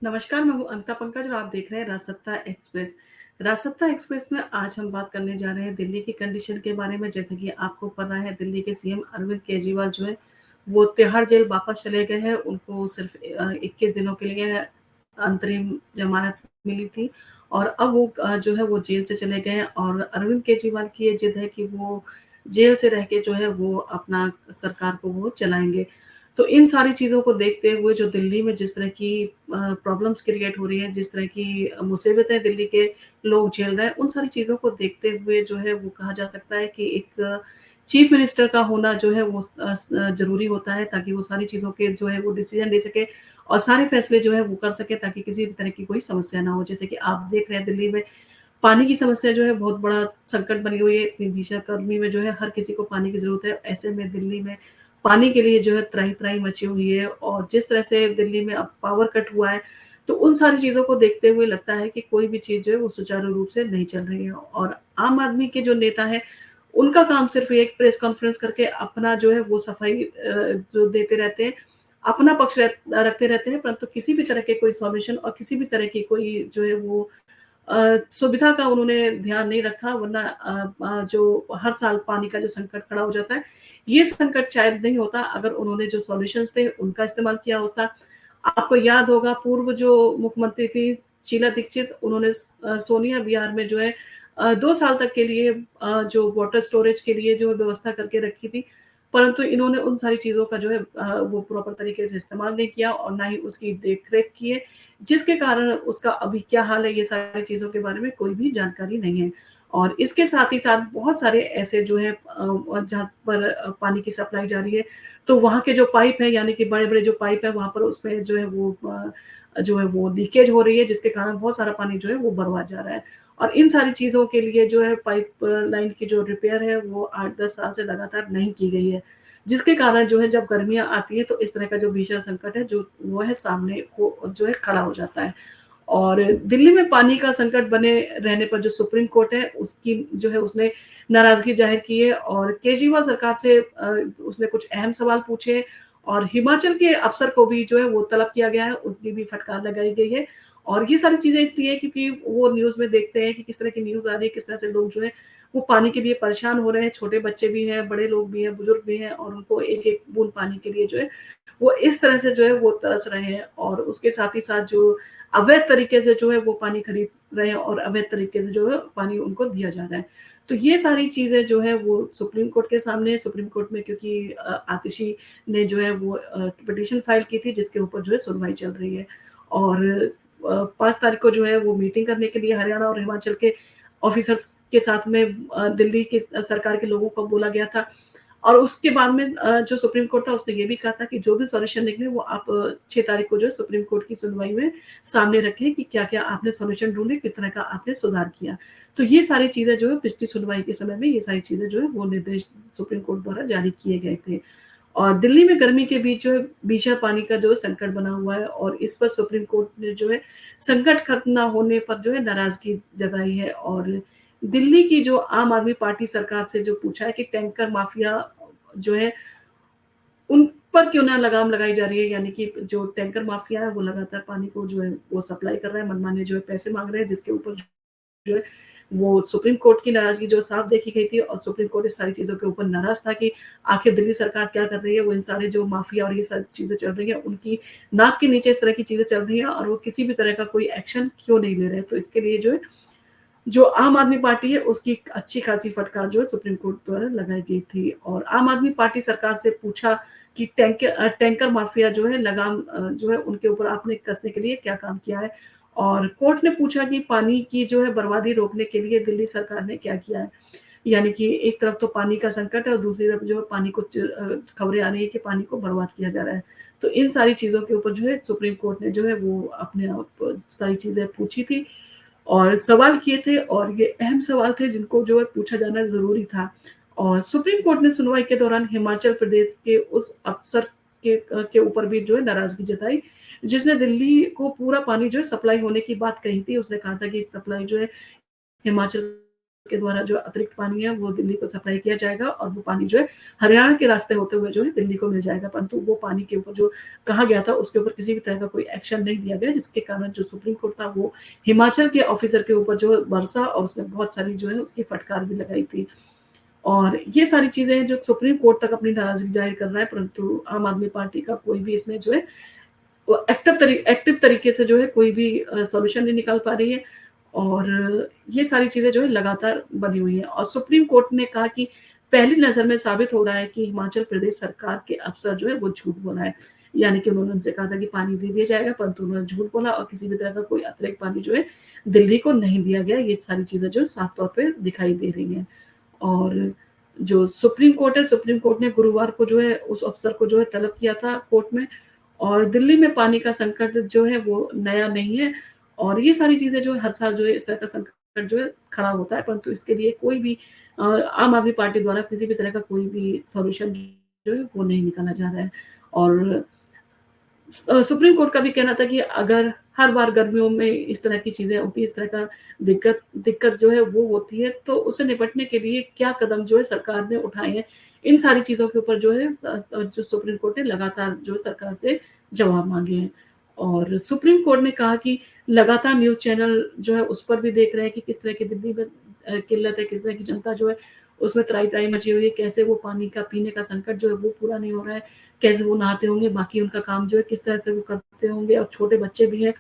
नमस्कार, मैं हूँ अनिता पंकज और आप देख रहे हैं राजसत्ता एक्सप्रेस। राजसत्ता एक्सप्रेस में आज हम बात करने जा रहे हैं दिल्ली की कंडीशन के बारे में। जैसे कि आपको पता है दिल्ली के सीएम अरविंद केजरीवाल जो है वो तिहाड़ जेल वापस चले गए हैं। उनको सिर्फ 21 दिनों के लिए अंतरिम जमानत मिली थी और अब वो जो है वो जेल से चले गए हैं और अरविंद केजरीवाल की ये जिद है कि वो जेल से रह के जो है वो अपना सरकार को वो चलाएँगे। तो इन सारी चीज़ों को देखते हुए जो दिल्ली में जिस तरह की प्रॉब्लम्स क्रिएट हो रही है, जिस तरह की मुसीबतें दिल्ली के लोग झेल रहे हैं, उन सारी चीज़ों को देखते हुए जो है वो कहा जा सकता है कि एक चीफ मिनिस्टर का होना जो है वो ज़रूरी होता है ताकि वो सारी चीज़ों के जो है वो डिसीज़न ले सके और सारे फैसले जो है वो कर सके ताकि किसी भी तरह की कोई समस्या ना हो। जैसे कि आप देख रहे हैं दिल्ली में पानी की समस्या जो है बहुत बड़ा संकट बनी हुई है। इतनी भीषण गर्मी में जो है हर किसी को पानी की ज़रूरत है। ऐसे में दिल्ली में पानी के लिए जो है त्राहि-त्राहि मची हुई है और जिस तरह से दिल्ली में अब पावर कट हुआ है, तो उन सारी चीज़ों को देखते हुए लगता है कि कोई भी चीज़ जो है वो सुचारू रूप से नहीं चल रही है और आम आदमी के जो नेता हैं, उनका काम सिर्फ़ एक प्रेस कॉन्फ्रेंस करके अपना जो है वो सफाई जो देते रहते हैं, अपना पक्ष रखते रहते हैं, परंतु किसी भी तरह के कोई सॉल्यूशन और किसी भी तरह की कोई जो है वो सुविधा का उन्होंने ध्यान नहीं रखा वरना जो हर साल पानी का जो संकट खड़ा हो जाता है, ये संकट शायद नहीं होता अगर उन्होंने जो सॉल्यूशंस थे उनका इस्तेमाल किया होता। आपको याद होगा पूर्व जो मुख्यमंत्री थी शीला दीक्षित उन्होंने सोनिया विहार में जो है 2 साल तक के लिए जो वाटर स्टोरेज के लिए जो व्यवस्था करके रखी थी, परंतु इन्होंने उन सारी चीज़ों का जो है वो प्रॉपर तरीके से इस्तेमाल नहीं किया और ना ही उसकी देख-रेख की है। जिसके कारण उसका अभी क्या हाल है, ये सारी चीज़ों के बारे में कोई भी जानकारी नहीं है। और इसके साथ ही साथ बहुत सारे ऐसे जो है जहाँ पर पानी की सप्लाई जा रही है, तो वहाँ के जो पाइप हैं यानी कि बड़े-बड़े जो पाइप हैं, वहाँ पर उसमें जो है वो जो है वो लीकेज हो रही है, जिसके कारण बहुत सारा पानी जो है वो बर्बाद जा रहा है। और इन सारी चीज़ों के लिए जो है पाइप लाइन की जो रिपेयर है, वो 8-10 साल से लगातार नहीं की गई है। जिसके कारण जो है जब गर्मियाँ आती हैं तो इस तरह का जो भीषण संकट है जो वो है सामने को जो है खड़ा हो जाता है। और दिल्ली में पानी का संकट बने रहने पर जो सुप्रीम कोर्ट है उसकी जो है उसने नाराज़गी ज़ाहिर की है और केजरीवाल सरकार से उसने कुछ अहम सवाल पूछे और हिमाचल के अफ़सर को भी जो है वो तलब किया गया है, उसकी भी फटकार लगाई गई है। और ये सारी चीज़ें इसलिए क्योंकि वो न्यूज़ में देखते हैं कि किस तरह की न्यूज़ आ रही है, किस तरह से लोग जो है वो पानी के लिए परेशान हो रहे हैं, छोटे बच्चे भी हैं, बड़े लोग भी हैं, बुजुर्ग भी हैं और उनको एक-एक बूँद पानी के लिए जो है, वो इस तरह से जो है वो तरस रहे हैं और उसके साथ ही साथ जो अवैध तरीके से जो है वो पानी खरीद रहे हैं और अवैध तरीके से जो है पानी उनको दिया जा रहा है। तो ये सारी चीज़ें जो है वो सुप्रीम कोर्ट के सामने है, सुप्रीम कोर्ट में क्योंकि आतिशी ने जो है वो पिटीशन फाइल की थी जिसके ऊपर जो है सुनवाई चल रही है और 5 तारीख को जो है वो मीटिंग करने के लिए हरियाणा और हिमाचल के ऑफिसर्स के साथ में दिल्ली की सरकार के लोगों को बोला गया था और उसके बाद में जो सुप्रीम कोर्ट था उसने ये भी कहा था कि जो भी सॉल्यूशन निकले वो आप 6 तारीख को जो है सुप्रीम कोर्ट की सुनवाई में सामने रखें कि क्या-क्या आपने सॉल्यूशन ढूँढे, किस तरह का आपने सुधार किया। तो ये सारी चीज़ें जो है पिछली सुनवाई के समय में ये सारी चीज़ें जो है वो निर्देश सुप्रीम कोर्ट द्वारा जारी किए गए थे। और दिल्ली में गर्मी के बीच जो है भीषण पानी का जो है संकट बना हुआ है और इस पर सुप्रीम कोर्ट ने जो है संकट खत्म ना होने पर जो है नाराज़गी जताई है और दिल्ली की जो आम आदमी पार्टी सरकार से जो पूछा है कि टैंकर माफिया जो है उन पर क्यों ना लगाम लगाई जा रही है यानी कि जो टैंकर माफिया है वो लगातार पानी को जो है वो सप्लाई कर रहा है, मनमाने जो है पैसे माँग रहे हैं जिसके ऊपर जो है वो सुप्रीम कोर्ट की नाराज़गी जो साफ देखी गई थी और सुप्रीम कोर्ट इस सारी चीज़ों के ऊपर नाराज़ था कि आखिर दिल्ली सरकार क्या कर रही है, वो इन सारे जो माफिया और ये सारी चीज़ें चल रही हैं, उनकी नाक के नीचे इस तरह की चीज़ें चल रही हैं और वो किसी भी तरह का कोई एक्शन क्यों नहीं ले रहे हैं। तो इसके लिए जो है जो आम आदमी पार्टी है उसकी अच्छी खासी फटकार जो है सुप्रीम कोर्ट द्वारा लगाई गई थी और आम आदमी पार्टी सरकार से पूछा कि टैंकर माफिया जो है लगाम जो है उनके ऊपर आपने कसने के लिए क्या काम किया है और कोर्ट ने पूछा कि पानी की जो है बर्बादी रोकने के लिए दिल्ली सरकार ने क्या किया है यानी कि एक तरफ तो पानी का संकट है और दूसरी तरफ जो है पानी को खबरें आ रही है कि पानी को बर्बाद किया जा रहा है तो इन सारी चीजों के ऊपर जो है सुप्रीम कोर्ट ने जो है वो अपने आप सारी चीजें पूछी थी और सवाल किए थे और ये अहम सवाल थे जिनको जो है पूछा जाना ज़रूरी था। और सुप्रीम कोर्ट ने सुनवाई के दौरान हिमाचल प्रदेश के उस अफ़सर के ऊपर भी जो है नाराज़गी जताई, जिसने दिल्ली को पूरा पानी जो है सप्लाई होने की बात कही थी। उसने कहा था कि सप्लाई जो है हिमाचल के द्वारा जो अतिरिक्त पानी है वो दिल्ली को सप्लाई किया जाएगा और वो पानी जो है हरियाणा के रास्ते होते हुए जो है दिल्ली को मिल जाएगा। परंतु वो पानी के ऊपर जो कहा गया था उसके ऊपर किसी भी तरह का कोई एक्शन नहीं लिया गया, जिसके कारण जो सुप्रीम कोर्ट था वो हिमाचल के ऑफिसर के ऊपर जो बरसा और उसने बहुत सारी जो है उसकी फटकार भी लगाई थी। और ये सारी चीज़ें जो सुप्रीम कोर्ट तक अपनी नाराज़गी ज़ाहिर कर रहा है, परंतु आम आदमी पार्टी का कोई भी इसमें जो है वो एक्टिव तरीके से जो है कोई भी सॉल्यूशन नहीं निकाल पा रही है और ये सारी चीज़ें जो है लगातार बनी हुई हैं और सुप्रीम कोर्ट ने कहा कि पहली नज़र में साबित हो रहा है कि हिमाचल प्रदेश सरकार के अफ़सर जो है वो झूठ बोला है। यानी कि उन्होंने उनसे कहा था कि पानी दे दिया जाएगा, परंतु उन्होंने झूठ बोला और किसी भी तरह का कोई अतिरिक्त पानी जो है दिल्ली को नहीं दिया गया। ये सारी चीज़ें जो है साफ तौर पे दिखाई दे रही हैं। और जो सुप्रीम कोर्ट है, सुप्रीम कोर्ट ने गुरुवार को जो है उस अफ़सर को जो है तलब किया था कोर्ट में और दिल्ली में पानी का संकट जो है वो नया नहीं है और ये सारी चीज़ें जो है हर साल जो है इस तरह का संकट जो है खड़ा होता है, परंतु इसके लिए कोई भी आम आदमी पार्टी द्वारा किसी भी तरह का कोई भी सॉल्यूशन जो है वो नहीं निकाला जा रहा है। और सुप्रीम कोर्ट का भी कहना था कि अगर हर बार गर्मियों में इस तरह की चीज़ें होती हैं, इस तरह का दिक्कत दिक्कत जो है वो होती है, तो उससे निपटने के लिए क्या कदम जो है सरकार ने उठाए हैं, इन सारी चीज़ों के ऊपर जो है जो सुप्रीम कोर्ट ने लगातार जो सरकार से जवाब माँगे हैं। और सुप्रीम कोर्ट ने कहा कि लगातार न्यूज़ चैनल जो है उस पर भी देख रहे हैं कि किस तरह की दिल्ली में किल्लत है, किस तरह की जनता जो है उसमें त्राही-त्राही मची हुई है, कैसे वो पानी का पीने का संकट जो है वो पूरा नहीं हो रहा है, कैसे वो नहाते होंगे, बाकी उनका काम जो है किस तरह से वो करते होंगे और छोटे बच्चे भी हैं।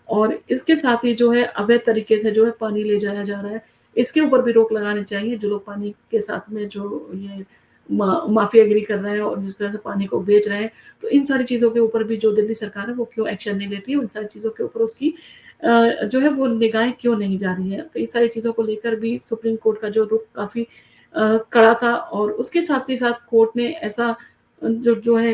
और इसके साथ ही जो है अवैध तरीके से जो है पानी ले जाया जा रहा है, इसके ऊपर भी रोक लगानी चाहिए। जो लोग पानी के साथ में जो ये माफियागिरी कर रहे हैं और जिस तरह से पानी को बेच रहे हैं, तो इन सारी चीज़ों के ऊपर भी जो दिल्ली सरकार है वो क्यों एक्शन नहीं लेती है, उन सारी चीज़ों के ऊपर उसकी जो है वो निगाहें क्यों नहीं जा रही है। तो इन सारी चीज़ों को लेकर भी सुप्रीम कोर्ट का जो रुख काफ़ी कड़ा था और उसके साथ ही साथ कोर्ट ने ऐसा जो जो है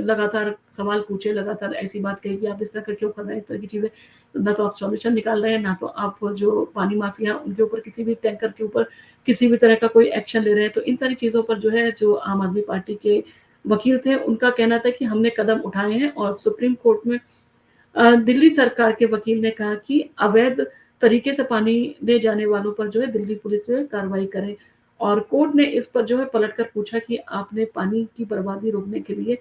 लगातार सवाल पूछे, लगातार ऐसी बात कही कि आप इस तरह का क्यों कर रहे हैं, इस तरह की चीज़ें। ना तो आप सॉल्यूशन निकाल रहे हैं, ना तो आप जो पानी माफिया उनके ऊपर किसी भी टैंकर के ऊपर किसी भी तरह का कोई एक्शन ले रहे हैं। तो इन सारी चीज़ों पर जो है जो आम आदमी पार्टी के वकील थे, उनका कहना था कि हमने कदम उठाए हैं और सुप्रीम कोर्ट में दिल्ली सरकार के वकील ने कहा कि अवैध तरीके से पानी ले जाने वालों पर जो है दिल्ली पुलिस जो है कार्रवाई करे और कोर्ट ने इस पर जो है पलटकर पूछा कि आपने पानी की बर्बादी रोकने के लिए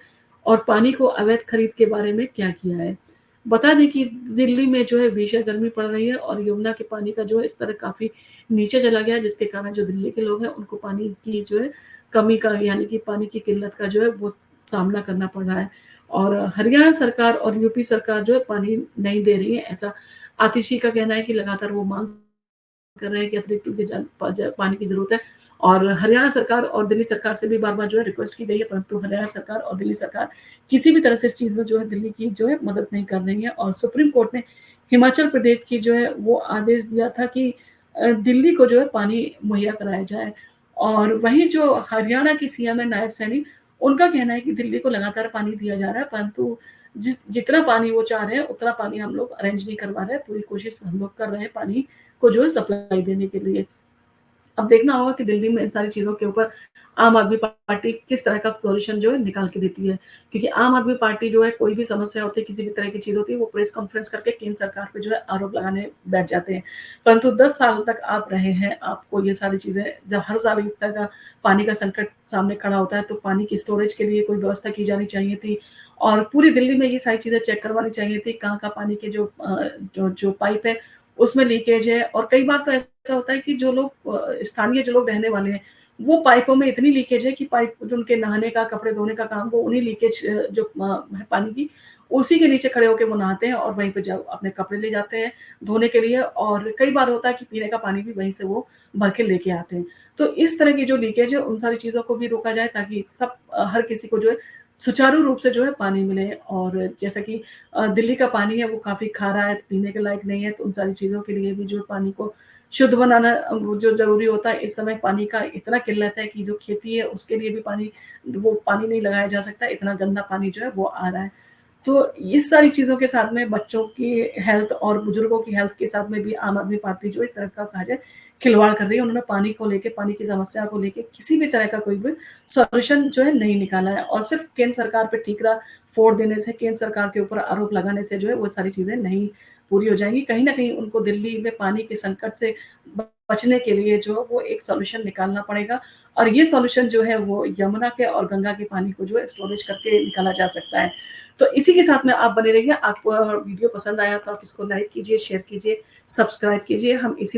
और पानी को अवैध खरीद के बारे में क्या किया है। बता दें कि दिल्ली में जो है भीषण गर्मी पड़ रही है और यमुना के पानी का जो है स्तर काफ़ी नीचे चला गया है, जिसके कारण जो दिल्ली के लोग हैं उनको पानी की जो है कमी का यानी कि पानी की किल्लत का जो है वो सामना करना पड़ रहा है। और हरियाणा सरकार और यूपी सरकार जो है पानी नहीं दे रही है, ऐसा आतिशी का कहना है कि लगातार वो माँग कर रहे हैं कि अतिरिक्त उनके पानी की ज़रूरत है और हरियाणा सरकार और दिल्ली सरकार से भी बार-बार जो है रिक्वेस्ट की गई है, परंतु हरियाणा सरकार और दिल्ली सरकार किसी भी तरह से इस चीज़ में जो है दिल्ली की जो है मदद नहीं कर रही है और सुप्रीम कोर्ट ने हिमाचल प्रदेश की जो है वो आदेश दिया था कि दिल्ली को जो है पानी मुहैया कराया जाए और वहीं जो हरियाणा की सीएम है नायब सैनी, उनका कहना है कि दिल्ली को लगातार पानी दिया जा रहा है, परंतु जितना पानी वो चाह रहे हैं, उतना पानी हम लोग अरेंज नहीं करवा रहे हैं। पूरी कोशिश हम लोग कर रहे हैं पानी को जो है सप्लाई देने के लिए। अब देखना होगा कि दिल्ली में इन सारी चीज़ों के ऊपर आम आदमी पार्टी किस तरह का सॉल्यूशन जो है निकाल के देती है। क्योंकि आम आदमी पार्टी जो है कोई भी समस्या होती है, किसी भी तरह की चीज़ होती है, वो प्रेस कॉन्फ्रेंस करके केंद्र सरकार पे जो है आरोप लगाने बैठ जाते हैं। परंतु 10 साल तक आप रहे हैं, आपको ये सारी चीज़ें जब हर साल इस तरह का पानी का संकट सामने खड़ा होता है, तो पानी की स्टोरेज के लिए कोई व्यवस्था की जानी चाहिए थी और पूरी दिल्ली में ये सारी चीज़ें चेक करवानी चाहिए थी, कहाँ का पानी के जो पाइप है उसमें लीकेज है और कई बार तो ऐसा होता है कि जो लोग स्थानीय जो लोग रहने वाले हैं, वो पाइपों में इतनी लीकेज है कि पाइप जो उनके नहाने का, कपड़े धोने का काम वो उन्हीं लीकेज जो है पानी की, उसी के नीचे खड़े होके वो नहाते हैं और वहीं पे जाओ अपने कपड़े ले जाते हैं धोने के लिए और कई बार होता है कि पीने का पानी भी वहीं से वो भर के लेके आते हैं। तो इस तरह की जो लीकेज है, उन सारी चीज़ों को भी रोका जाए ताकि हर किसी को जो है सुचारू रूप से जो है पानी मिले और जैसा कि दिल्ली का पानी है वो काफ़ी खारा है, पीने के लायक नहीं है, तो उन सारी चीज़ों के लिए भी जो पानी को शुद्ध बनाना वो जो ज़रूरी होता है। इस समय पानी का इतना किल्लत है कि जो खेती है उसके लिए भी वो पानी नहीं लगाया जा सकता, इतना गंदा पानी जो है वो आ रहा है। तो इस सारी चीज़ों के साथ में बच्चों की हेल्थ और बुजुर्गों की हेल्थ के साथ में भी आम आदमी पार्टी जो एक तरह का कहा जाए खिलवाड़ कर रही है। उन्होंने पानी को लेके, पानी की समस्या को लेके किसी भी तरह का कोई भी सॉल्यूशन जो है नहीं निकाला है और सिर्फ़ केंद्र सरकार पे ठीकरा फोड़ देने से, केंद्र सरकार के ऊपर आरोप लगाने से जो है वो सारी चीज़ें नहीं पूरी हो जाएँगी। कहीं न कहीं उनको दिल्ली में पानी के संकट से बचने के लिए जो वो एक सॉल्यूशन निकालना पड़ेगा और ये सॉल्यूशन जो है वो यमुना के और गंगा के पानी को जो है स्टोरेज करके निकाला जा सकता है। तो इसी के साथ में आप बने रहिए। आपको वीडियो पसंद आया तो आप इसको लाइक कीजिए, शेयर कीजिए, सब्सक्राइब कीजिए। हम इसी